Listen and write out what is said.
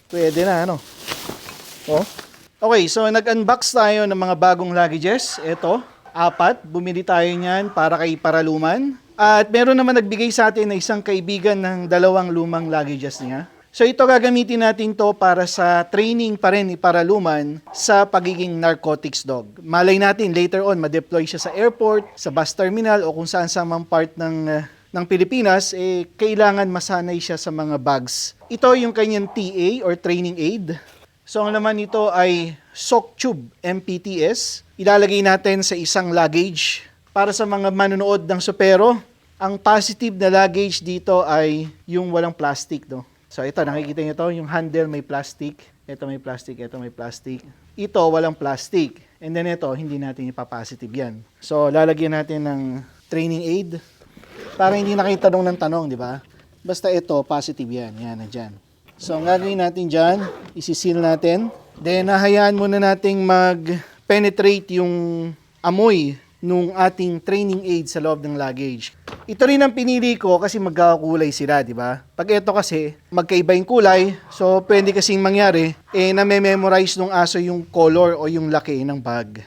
Pwede na, ano? Oh. Okay, so nag-unbox tayo ng mga bagong luggages. Ito, 4. Bumili tayo niyan para kay Paraluman. At meron naman nagbigay sa atin na isang kaibigan ng 2 lumang luggages niya. So ito gagamitin natin to para sa training pa rin ni Paraluman sa pagiging narcotics dog. Malay natin later on ma-deploy siya sa airport, sa bus terminal o kung saan sa mang part ng Pilipinas, kailangan masanay siya sa mga bags. Ito yung kanyang TA or training aid. So ang laman nito ay SockTube MPTS. Ilalagay natin sa isang luggage. Para sa mga manonood ng Supero, ang positive na luggage dito ay yung walang plastic, no? So ito, nakikita niyo to, yung handle may plastic. Ito may plastic, ito may plastic. Ito walang plastic. And then ito, hindi natin ipapositive yan. So lalagyan natin ng training aid para hindi na kayo tanong ng tanong, di ba? Basta ito, positive yan. Yan, nandyan. So, ang gagawin natin dyan, isisil natin. Then, hahayaan muna nating mag-penetrate yung amoy nung ating training aid sa loob ng luggage. Ito rin ang pinili ko kasi magkakakulay sila, di ba? Pag ito kasi, magkaiba yung kulay, so pwede kasing mangyari, na-memorize nung aso yung color o yung laki ng bag.